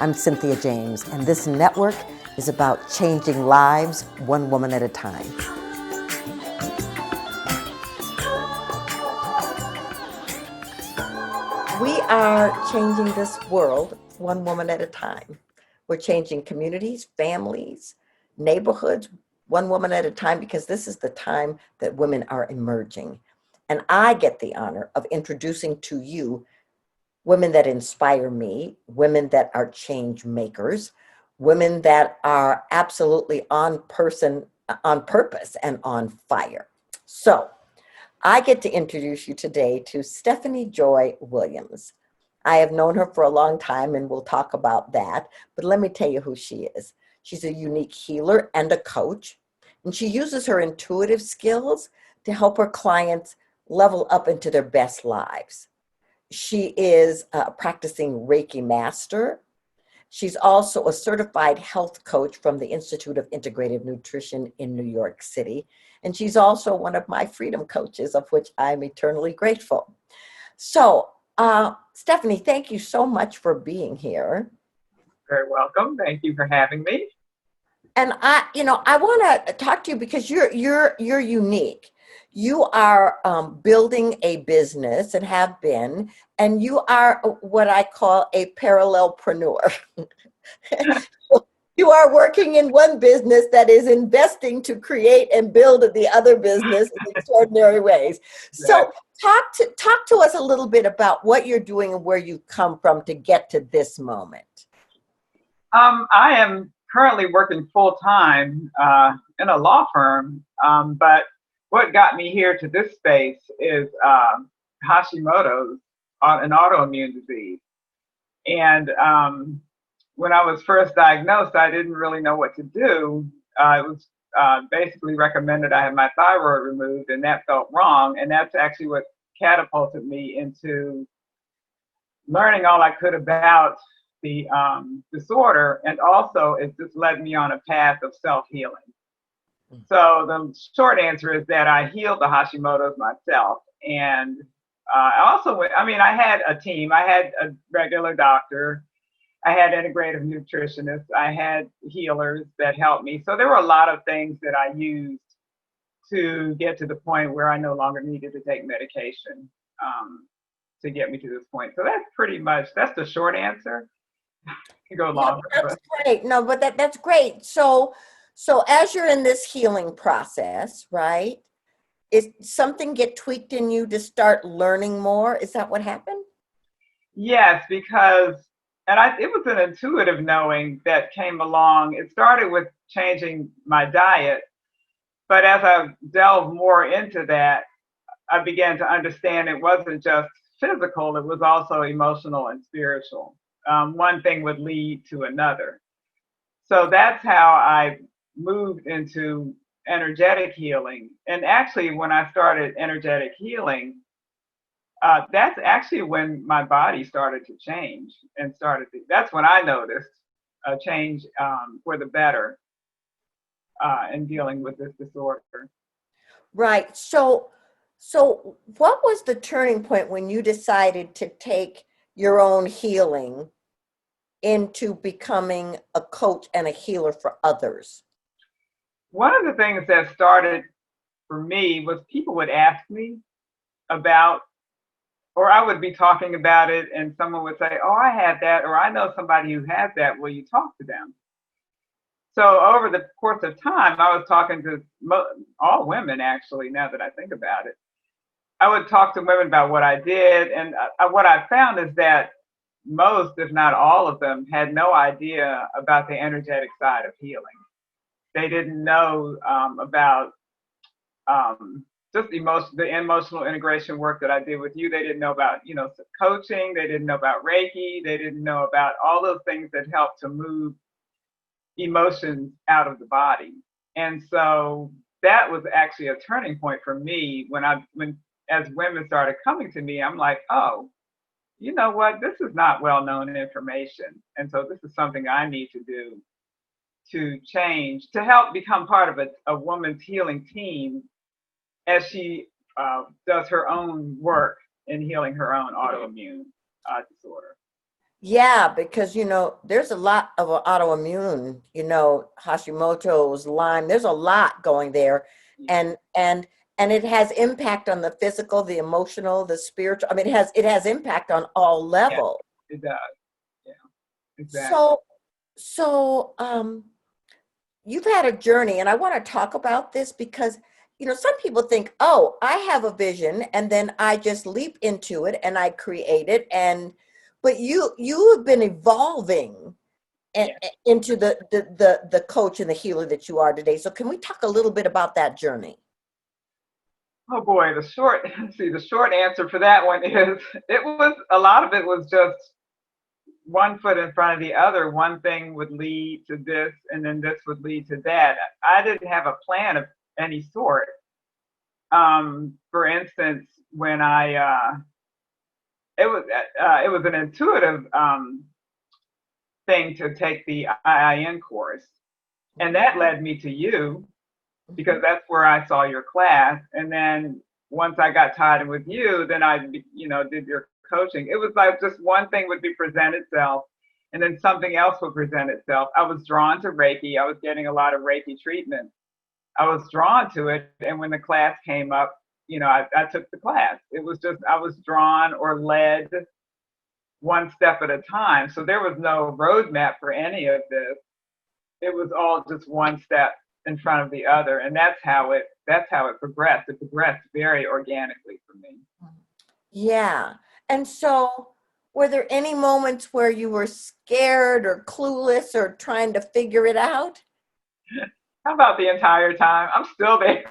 I'm Cynthia James, and this network is about changing lives one woman at a time. We are changing this world one woman at a time. We're changing communities, families, neighborhoods, one woman at a time, because this is the time that women are emerging. And I get the honor of introducing to you women that inspire me, women that are change makers, women that are absolutely on purpose and on fire. So I get to introduce you today to Stephanie Joy Williams. I have known her for a long time and we'll talk about that, but let me tell you who she is. She's a unique healer and a coach, and she uses her intuitive skills to help her clients level up into their best lives. She is a practicing Reiki master. She's also a certified health coach from the Institute of Integrative Nutrition in New York City. And she's also one of my freedom coaches, of which I'm eternally grateful. So, Stephanie, thank you so much for being here. Very welcome. Thank you for having me. And I want to talk to you because you're unique. You are building a business and have been, and you are what I call a parallelpreneur. You are working in one business that is investing to create and build the other business in extraordinary ways. So talk to us a little bit about what you're doing and where you've come from to get to this moment. I am currently working full time in a law firm, but what got me here to this space is Hashimoto's, an autoimmune disease. And when I was first diagnosed, I didn't really know what to do. It was basically recommended I have my thyroid removed, and that felt wrong. And that's actually what catapulted me into learning all I could about the disorder, and also it just led me on a path of self-healing. So the short answer is that I healed the Hashimoto's myself, and I also I had a team. I had a regular doctor, I had integrative nutritionists, I had healers that helped me. So there were a lot of things that I used to get to the point where I no longer needed to take medication to get me to this point. So that's the short answer. You go longer. No, that's great. No, but that's great. So as you're in this healing process, right? Is something get tweaked in you to start learning more? Is that what happened? Yes, because it was an intuitive knowing that came along. It started with changing my diet, but as I delved more into that, I began to understand it wasn't just physical, it was also emotional and spiritual. One thing would lead to another. So that's how I moved into energetic healing. And actually, when I started energetic healing, that's actually when my body started to change and that's when I noticed a change for the better in dealing with this disorder. Right. So what was the turning point when you decided to take your own healing into becoming a coach and a healer for others? One of the things that started for me was people would ask me about, or I would be talking about it and someone would say, oh, I have that, or I know somebody who has that, will you talk to them? So over the course of time, I was talking to all women, actually, now that I think about it. I would talk to women about what I did, and what I found is that most, if not all of them, had no idea about the energetic side of healing. They didn't know about just the emotional integration work that I did with you. They didn't know about, coaching. They didn't know about Reiki. They didn't know about all those things that help to move emotions out of the body. And so that was actually a turning point for me when as women started coming to me, I'm like, oh, you know what? This is not well-known information. And so this is something I need to do to change, to help become part of a woman's healing team as she does her own work in healing her own autoimmune disorder. Yeah, because there's a lot of autoimmune, Hashimoto's, Lyme. There's a lot going there, Yeah, and it has impact on the physical, the emotional, the spiritual. I mean, it has impact on all yeah, levels. it does. Yeah, exactly. So you've had a journey, and I want to talk about this because some people think, oh, I have a vision, and then I just leap into it and I create it, but you have been evolving Yeah. into the coach and the healer that you are today. So can we talk a little bit about that journey? Oh boy, the short answer for that one is it was a lot of it was just one foot in front of the other. One thing would lead to this, and then this would lead to that. I didn't have a plan of any sort. For instance, when it was an intuitive thing to take the IIN course, and that led me to you because Mhm. that's where I saw your class. And then once I got tied in with you, then I, did your coaching. It was like just one thing would be present itself, and then something else would present itself. I was drawn to Reiki. I was getting a lot of Reiki treatment. I was drawn to it, and when the class came up, I took the class. It was just I was drawn or led one step at a time. So there was no roadmap for any of this. It was all just one step in front of the other, and that's how it progressed. It progressed very organically for me. Yeah. And so were there any moments where you were scared or clueless or trying to figure it out? How about the entire time? I'm still there.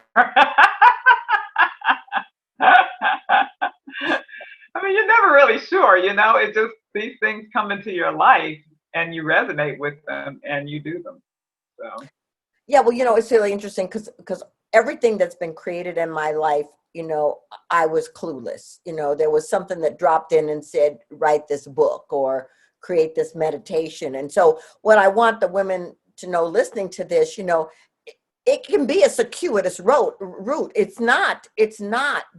I mean, you're never really sure, it just these things come into your life and you resonate with them and you do them. So Yeah, well, it's really interesting because everything that's been created in my life, I was clueless. There was something that dropped in and said, write this book or create this meditation. And so, what I want the women to know listening to this, it can be a circuitous route. It's not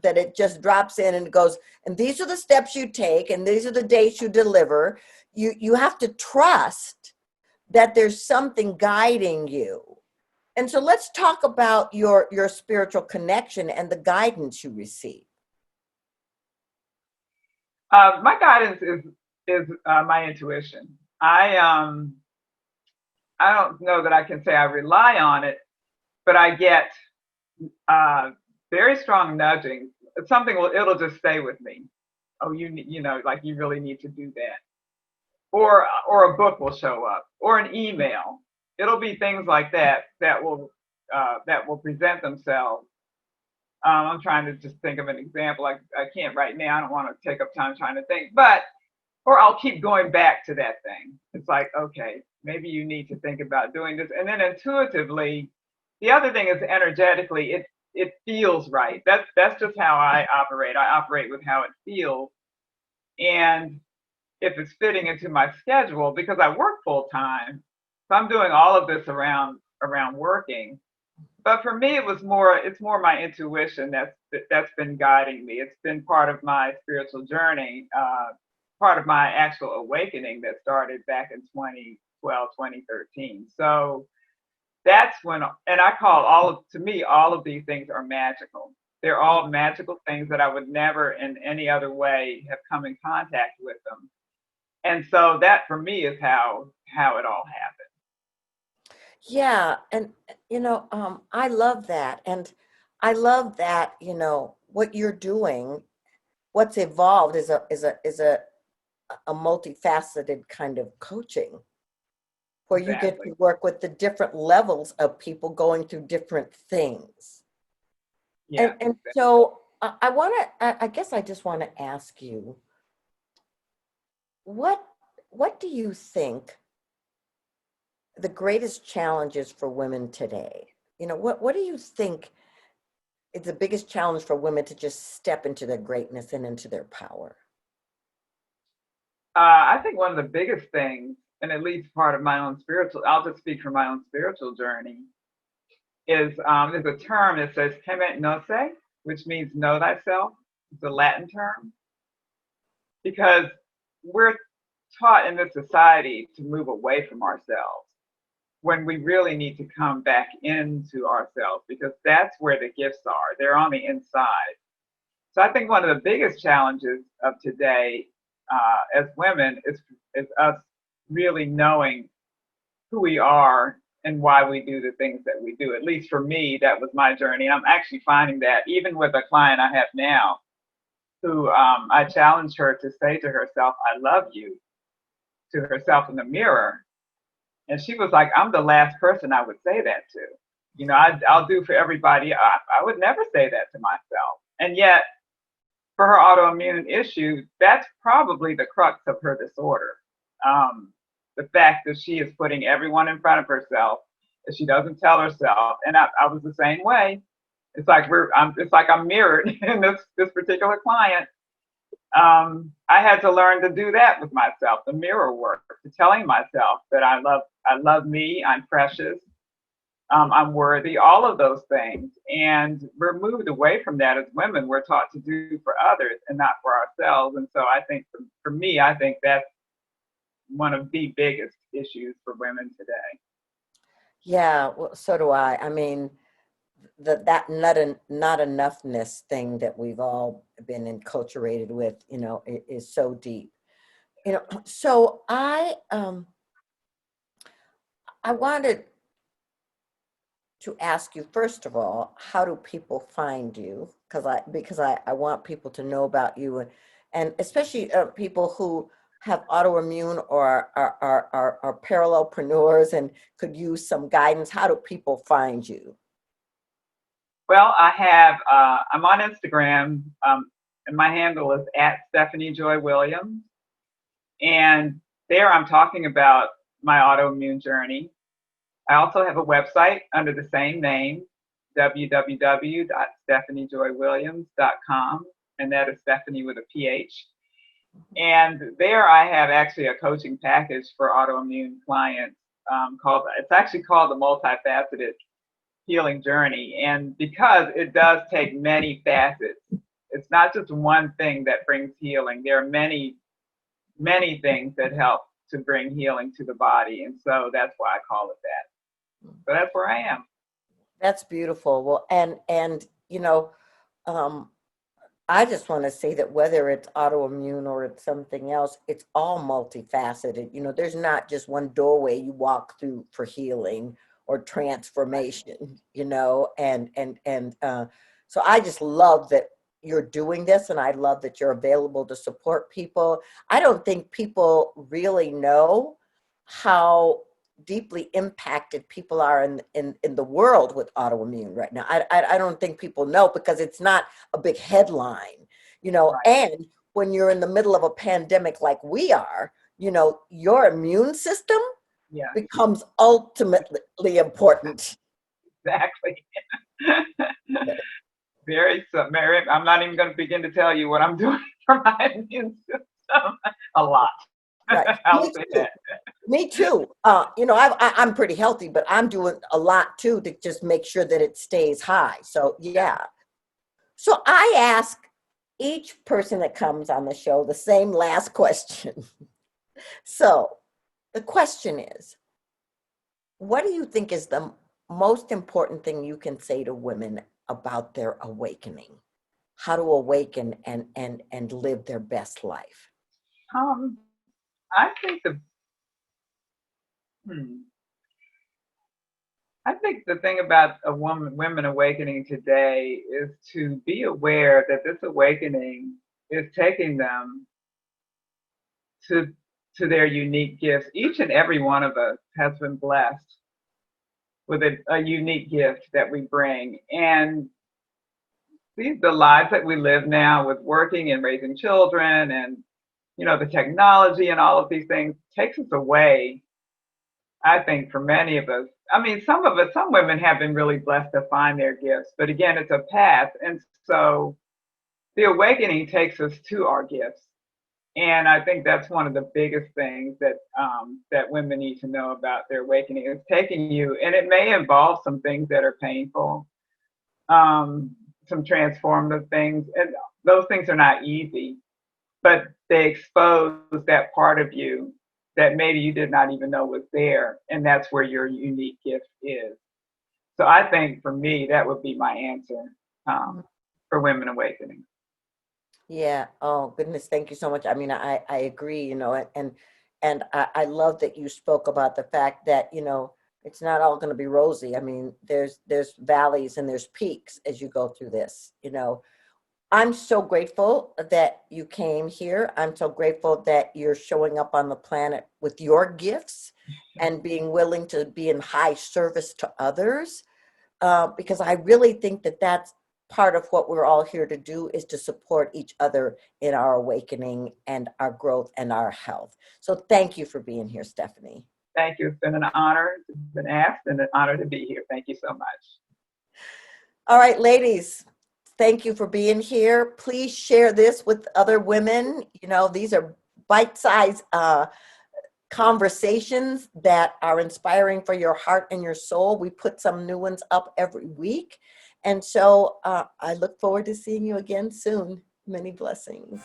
that it just drops in and goes, and these are the steps you take, and these are the dates you deliver. You have to trust that there's something guiding you. And so let's talk about your spiritual connection and the guidance you receive. my guidance is my intuition. I don't know that I can say I rely on it, but I get uh, very strong nudging. It'll just stay with me. Oh, like you really need to do that, or a book will show up, or an email. It'll be things like that will present themselves. I'm trying to just think of an example. I can't right now. I don't want to take up time trying to think, but or I'll keep going back to that thing. It's like, okay, maybe you need to think about doing this. And then intuitively, the other thing is energetically, it feels right. That's just how I operate. I operate with how it feels. And if it's fitting into my schedule, because I work full time, so I'm doing all of this around working. But for me, it's more my intuition that's been guiding me. It's been part of my spiritual journey, part of my actual awakening that started back in 2012, 2013. So that's when, and I call to me, all of these things are magical. They're all magical things that I would never in any other way have come in contact with them. And so that for me is how it all happened. Yeah, and I love that, and I love that what you're doing, what's evolved is a multifaceted kind of coaching where you get Exactly. to work with the different levels of people going through different things. And Yeah. and so I want to, I guess I just want to ask you, what what do you think the greatest challenges for women today? What do you think is the biggest challenge for women to just step into their greatness and into their power? I think one of the biggest things, and at least part of my own spiritual, I'll just speak from my own spiritual journey, is there's a term that says temet nose, which means know thyself. It's a Latin term because we're taught in this society to move away from ourselves when we really need to come back into ourselves, because that's where the gifts are. They're on the inside. So I think one of the biggest challenges of today as women is us really knowing who we are and why we do the things that we do. At least for me, that was my journey. I'm actually finding that even with a client I have now, who I challenged her to say to herself, "I love you," to herself in the mirror. And she was like, "I'm the last person I would say that to. You know, I'll do for everybody. I would never say that to myself." And yet, for her autoimmune issue, that's probably the crux of her disorder. The fact that she is putting everyone in front of herself, that she doesn't tell herself. And I was the same way. It's like I'm mirrored in this particular client. I had to learn to do that with myself, the mirror work, to telling myself that I love me, I'm precious, I'm worthy, all of those things. And we're moved away from that as women. We're taught to do for others and not for ourselves. And so I think for me, I think that's one of the biggest issues for women today. Yeah, well, so do I. I mean, that not enoughness thing that we've all been enculturated with, is so deep. So I wanted to ask you, first of all, how do people find you? Because I want people to know about you, and especially people who have autoimmune or are parallelpreneurs and could use some guidance. How do people find you? Well, I'm on Instagram, and my handle is @StephanieJoy Williams. And there I'm talking about my autoimmune journey. I also have a website under the same name, www.stephaniejoywilliams.com, and that is Stephanie with a PH. And there I have actually a coaching package for autoimmune clients it's actually called the Multifaceted Healing Journey. And because it does take many facets, it's not just one thing that brings healing. There are many, many things that help to bring healing to the body. And so that's why I call it that. So that's where I am. That's beautiful. Well, and I just want to say that whether it's autoimmune or it's something else, it's all multifaceted. There's not just one doorway you walk through for healing or transformation, and so I just love that you're doing this, and I love that you're available to support people. I don't think people really know how deeply impacted people are in the world with autoimmune right now. I don't think people know because it's not a big headline, Right. and when you're in the middle of a pandemic like we are, your immune system Yeah, becomes ultimately important. exactly. Mary, I'm not even going to begin to tell you what I'm doing for my immune system. A lot. Right. I'll say that. Me too. I'm pretty healthy, but I'm doing a lot too to just make sure that it stays high. So yeah. So I ask each person that comes on the show the same last question. So the question is, what do you think is the most important thing you can say to women about their awakening? How to awaken and live their best life? Um, I think hmm, I think the thing about women awakening today is to be aware that this awakening is taking them to to their unique gifts. Each and every one of us has been blessed with a unique gift that we bring. And the lives that we live now with working and raising children and the technology and all of these things takes us away, I think, for many of us. I mean, some women have been really blessed to find their gifts, but again, it's a path. And so the awakening takes us to our gifts. And I think that's one of the biggest things that women need to know about their awakening. It's taking you, and it may involve some things that are painful, some transformative things, and those things are not easy. but they expose that part of you that maybe you did not even know was there. And that's where your unique gift is. So I think for me, that would be my answer for Women Awakening. Yeah. Oh goodness, thank you so much. I mean, I agree, you know, and I love that you spoke about the fact that, you know, it's not all going to be rosy. I mean, there's valleys and there's peaks as you go through this, you know. I'm so grateful that you came here. I'm so grateful that you're showing up on the planet with your gifts and being willing to be in high service to others. Because I really think that that's part of what we're all here to do is to support each other in our awakening and our growth and our health. So thank you for being here, Stephanie. Thank you. It's been an honor to have been asked and an honor to be here. Thank you so much. All right, ladies, thank you for being here. Please share this with other women. You know, these are bite-sized conversations that are inspiring for your heart and your soul. We put some new ones up every week. And so I look forward to seeing you again soon. Many blessings.